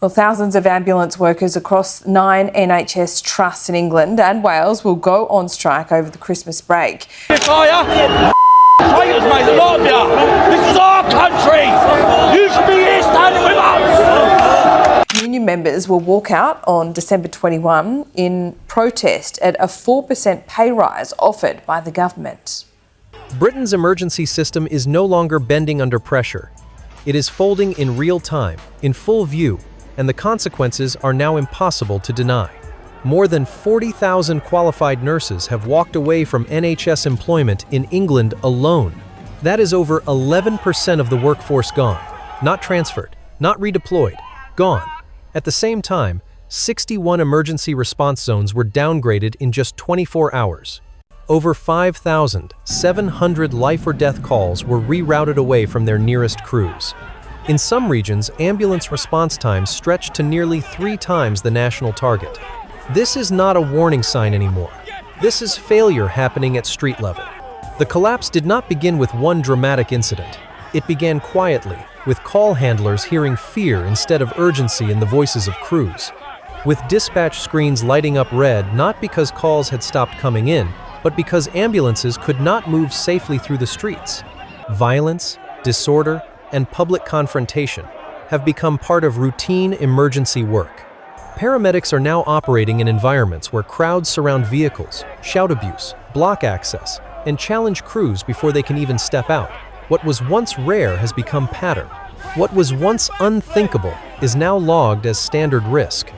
Well, thousands of ambulance workers across 9 NHS trusts in England and Wales will go on strike over the Christmas break. Traitors, mate, a lot of you. This is our country. You should be here standing with us. Union members will walk out on December 21 in protest at a 4% pay rise offered by the government. Britain's emergency system is no longer bending under pressure. It is folding in real time, in full view, and the consequences are now impossible to deny. More than 40,000 qualified nurses have walked away from NHS employment in England alone. That is over 11% of the workforce gone, not transferred, not redeployed, gone. At the same time, 61 emergency response zones were downgraded in just 24 hours. Over 5,700 life or death calls were rerouted away from their nearest crews. In some regions, ambulance response times stretched to nearly 3 times the national target. This is not a warning sign anymore. This is failure happening at street level. The collapse did not begin with one dramatic incident. It began quietly, with call handlers hearing fear instead of urgency in the voices of crews. With dispatch screens lighting up red not because calls had stopped coming in, but because ambulances could not move safely through the streets. Violence, disorder, and public confrontation have become part of routine emergency work. Paramedics are now operating in environments where crowds surround vehicles, shout abuse, block access, and challenge crews before they can even step out. What was once rare has become pattern. What was once unthinkable is now logged as standard risk.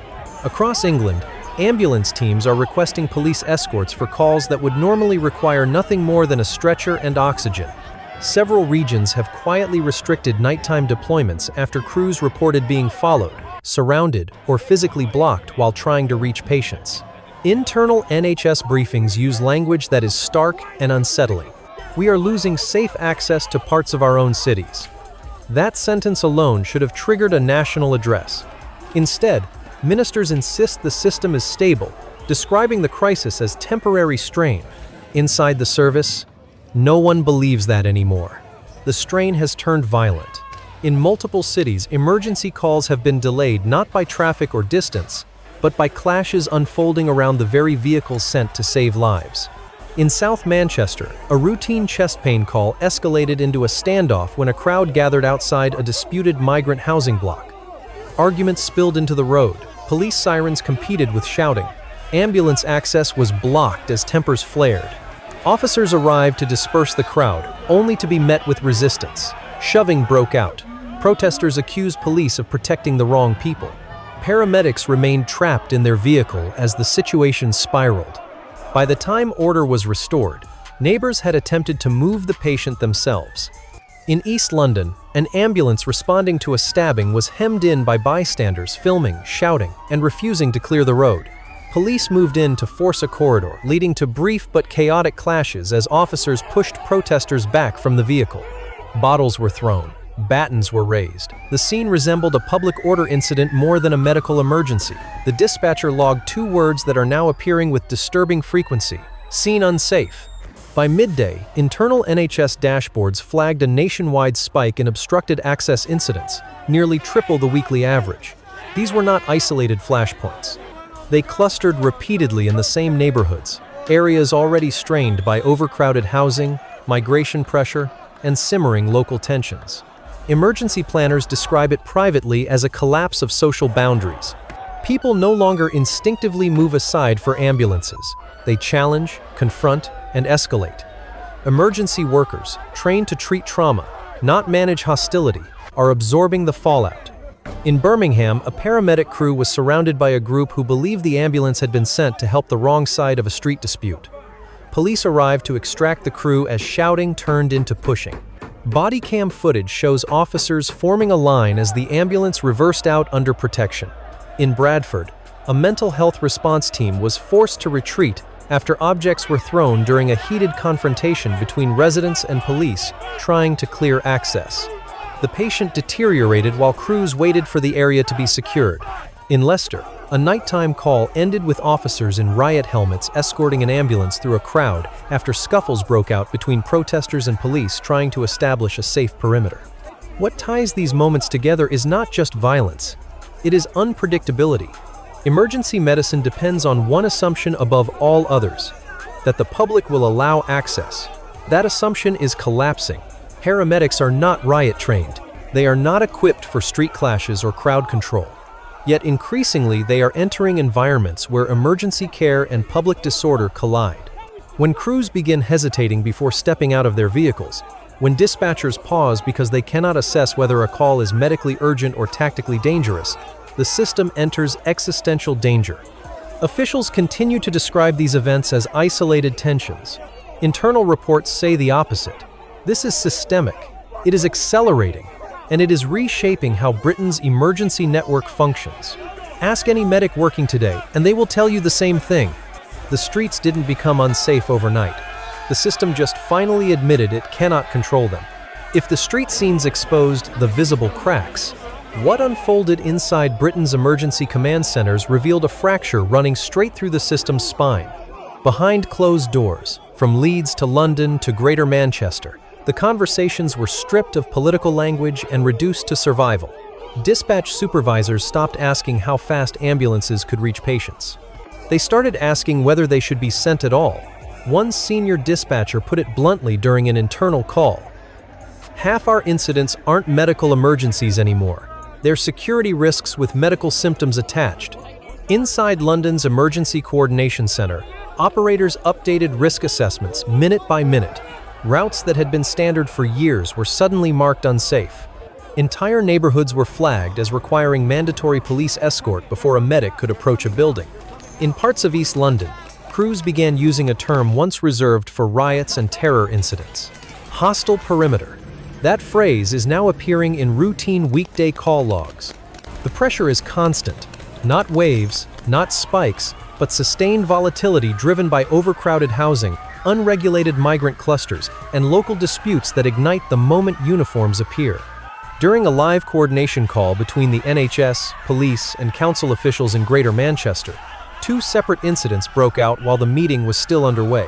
Across England, ambulance teams are requesting police escorts for calls that would normally require nothing more than a stretcher and oxygen. Several regions have quietly restricted nighttime deployments after crews reported being followed, surrounded, or physically blocked while trying to reach patients. Internal NHS briefings use language that is stark and unsettling. We are losing safe access to parts of our own cities. That sentence alone should have triggered a national address. Instead, ministers insist the system is stable, describing the crisis as temporary strain. Inside the service, no one believes that anymore. The strain has turned violent. In multiple cities, emergency calls have been delayed not by traffic or distance, but by clashes unfolding around the very vehicles sent to save lives. In South Manchester, a routine chest pain call escalated into a standoff when a crowd gathered outside a disputed migrant housing block. Arguments spilled into the road. Police sirens competed with shouting. Ambulance access was blocked as tempers flared. Officers arrived to disperse the crowd, only to be met with resistance. Shoving broke out. Protesters accused police of protecting the wrong people. Paramedics remained trapped in their vehicle as the situation spiraled. By the time order was restored, neighbors had attempted to move the patient themselves. In East London, an ambulance responding to a stabbing was hemmed in by bystanders filming, shouting, and refusing to clear the road. Police moved in to force a corridor, leading to brief but chaotic clashes as officers pushed protesters back from the vehicle. Bottles were thrown. Batons were raised. The scene resembled a public order incident more than a medical emergency. The dispatcher logged 2 words that are now appearing with disturbing frequency: "Scene unsafe." By midday, internal NHS dashboards flagged a nationwide spike in obstructed access incidents, nearly triple the weekly average. These were not isolated flashpoints. They clustered repeatedly in the same neighborhoods, areas already strained by overcrowded housing, migration pressure, and simmering local tensions. Emergency planners describe it privately as a collapse of social boundaries. People no longer instinctively move aside for ambulances. They challenge, confront, and escalate. Emergency workers, trained to treat trauma, not manage hostility, are absorbing the fallout. In Birmingham, a paramedic crew was surrounded by a group who believed the ambulance had been sent to help the wrong side of a street dispute. Police arrived to extract the crew as shouting turned into pushing. Body cam footage shows officers forming a line as the ambulance reversed out under protection. In Bradford, a mental health response team was forced to retreat after objects were thrown during a heated confrontation between residents and police trying to clear access. The patient deteriorated while crews waited for the area to be secured. In Leicester, a nighttime call ended with officers in riot helmets escorting an ambulance through a crowd after scuffles broke out between protesters and police trying to establish a safe perimeter. What ties these moments together is not just violence. It is unpredictability. Emergency medicine depends on one assumption above all others: that the public will allow access. That assumption is collapsing. Paramedics are not riot-trained. They are not equipped for street clashes or crowd control. Yet increasingly they are entering environments where emergency care and public disorder collide. When crews begin hesitating before stepping out of their vehicles, when dispatchers pause because they cannot assess whether a call is medically urgent or tactically dangerous, the system enters existential danger. Officials continue to describe these events as isolated tensions. Internal reports say the opposite. This is systemic, it is accelerating, and it is reshaping how Britain's emergency network functions. Ask any medic working today, and they will tell you the same thing. The streets didn't become unsafe overnight. The system just finally admitted it cannot control them. If the street scenes exposed the visible cracks, what unfolded inside Britain's emergency command centers revealed a fracture running straight through the system's spine. Behind closed doors, from Leeds to London to Greater Manchester, the conversations were stripped of political language and reduced to survival. Dispatch supervisors stopped asking how fast ambulances could reach patients. They started asking whether they should be sent at all. One senior dispatcher put it bluntly during an internal call: "Half our incidents aren't medical emergencies anymore. They're security risks with medical symptoms attached." Inside London's Emergency Coordination Centre, operators updated risk assessments minute by minute. Routes that had been standard for years were suddenly marked unsafe. Entire neighborhoods were flagged as requiring mandatory police escort before a medic could approach a building. In parts of East London, crews began using a term once reserved for riots and terror incidents: hostile perimeter. That phrase is now appearing in routine weekday call logs. The pressure is constant, not waves, not spikes, but sustained volatility driven by overcrowded housing, unregulated migrant clusters, and local disputes that ignite the moment uniforms appear. During a live coordination call between the NHS, police, and council officials in Greater Manchester, 2 separate incidents broke out while the meeting was still underway.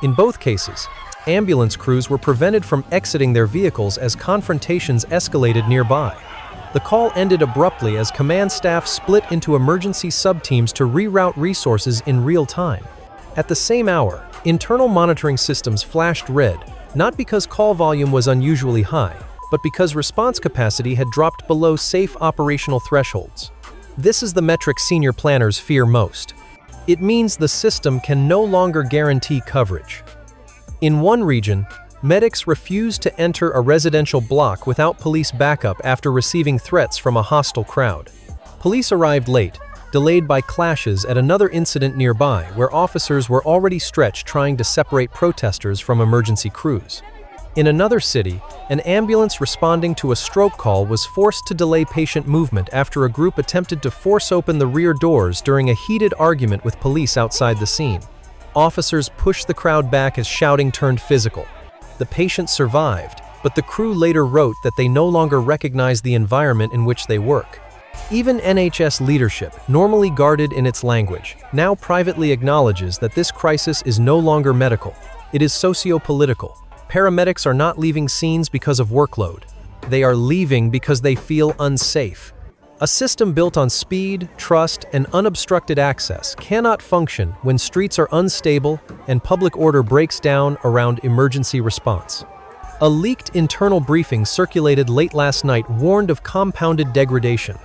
In both cases, ambulance crews were prevented from exiting their vehicles as confrontations escalated nearby. The call ended abruptly as command staff split into emergency subteams to reroute resources in real time. At the same hour, internal monitoring systems flashed red, not because call volume was unusually high, but because response capacity had dropped below safe operational thresholds. This is the metric senior planners fear most. It means the system can no longer guarantee coverage. In one region, medics refused to enter a residential block without police backup after receiving threats from a hostile crowd. Police arrived late, delayed by clashes at another incident nearby where officers were already stretched trying to separate protesters from emergency crews. In another city, an ambulance responding to a stroke call was forced to delay patient movement after a group attempted to force open the rear doors during a heated argument with police outside the scene. Officers pushed the crowd back as shouting turned physical. The patient survived, but the crew later wrote that they no longer recognize the environment in which they work. Even NHS leadership, normally guarded in its language, now privately acknowledges that this crisis is no longer medical. It is socio-political. Paramedics are not leaving scenes because of workload. They are leaving because they feel unsafe. A system built on speed, trust, and unobstructed access cannot function when streets are unstable and public order breaks down around emergency response. A leaked internal briefing circulated late last night warned of compounded degradation.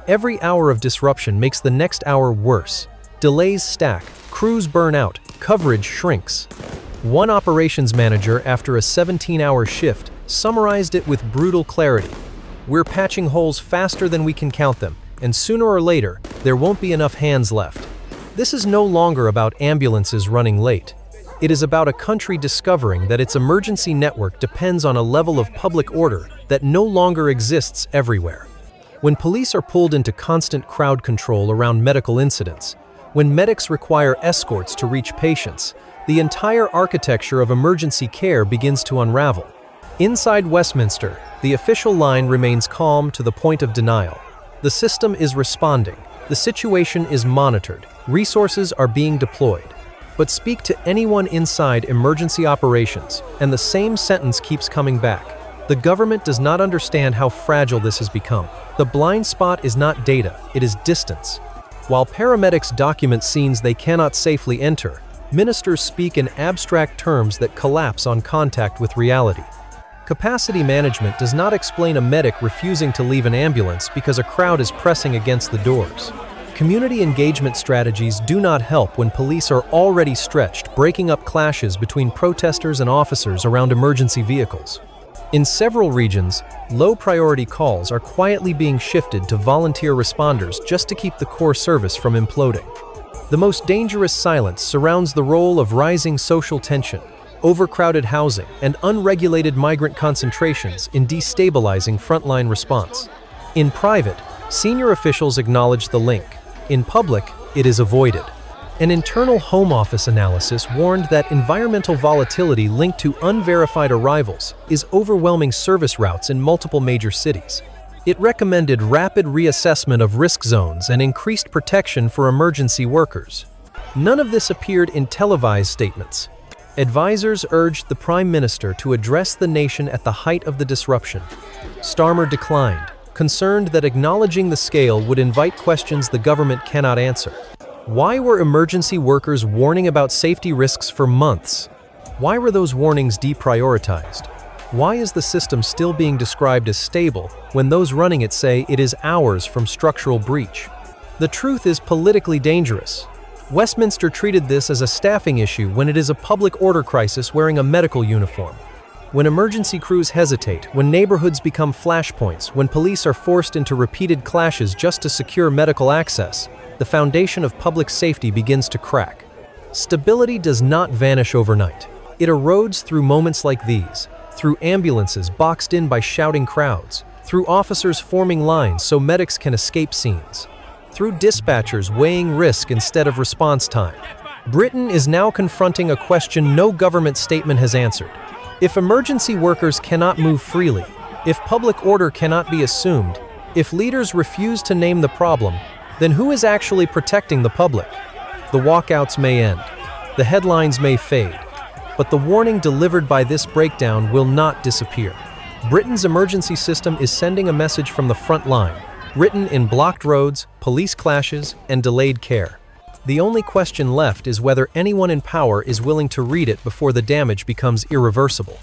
Every hour of disruption makes the next hour worse. Delays stack, crews burn out, coverage shrinks. One operations manager, after a 17-hour shift, summarized it with brutal clarity. "We're patching holes faster than we can count them, and sooner or later, there won't be enough hands left." This is no longer about ambulances running late. It is about a country discovering that its emergency network depends on a level of public order that no longer exists everywhere. When police are pulled into constant crowd control around medical incidents, when medics require escorts to reach patients, the entire architecture of emergency care begins to unravel. Inside Westminster, the official line remains calm to the point of denial. The system is responding. The situation is monitored. Resources are being deployed. But speak to anyone inside emergency operations, and the same sentence keeps coming back. The government does not understand how fragile this has become. The blind spot is not data, it is distance. While paramedics document scenes they cannot safely enter, ministers speak in abstract terms that collapse on contact with reality. Capacity management does not explain a medic refusing to leave an ambulance because a crowd is pressing against the doors. Community engagement strategies do not help when police are already stretched, breaking up clashes between protesters and officers around emergency vehicles. In several regions, low-priority calls are quietly being shifted to volunteer responders just to keep the core service from imploding. The most dangerous silence surrounds the role of rising social tension, overcrowded housing, and unregulated migrant concentrations in destabilizing frontline response. In private, senior officials acknowledge the link. In public, it is avoided. An internal Home Office analysis warned that environmental volatility linked to unverified arrivals is overwhelming service routes in multiple major cities. It recommended rapid reassessment of risk zones and increased protection for emergency workers. None of this appeared in televised statements. Advisors urged the Prime Minister to address the nation at the height of the disruption. Starmer declined, concerned that acknowledging the scale would invite questions the government cannot answer. Why were emergency workers warning about safety risks for months? Why were those warnings deprioritized? Why is the system still being described as stable when those running it say it is hours from structural breach? The truth is politically dangerous. Westminster treated this as a staffing issue when it is a public order crisis wearing a medical uniform. When emergency crews hesitate, when neighborhoods become flashpoints, when police are forced into repeated clashes just to secure medical access, the foundation of public safety begins to crack. Stability does not vanish overnight. It erodes through moments like these, through ambulances boxed in by shouting crowds, through officers forming lines so medics can escape scenes, through dispatchers weighing risk instead of response time. Britain is now confronting a question no government statement has answered. If emergency workers cannot move freely, if public order cannot be assumed, if leaders refuse to name the problem, then who is actually protecting the public? The walkouts may end, the headlines may fade, but the warning delivered by this breakdown will not disappear. Britain's emergency system is sending a message from the front line, written in blocked roads, police clashes, and delayed care. The only question left is whether anyone in power is willing to read it before the damage becomes irreversible.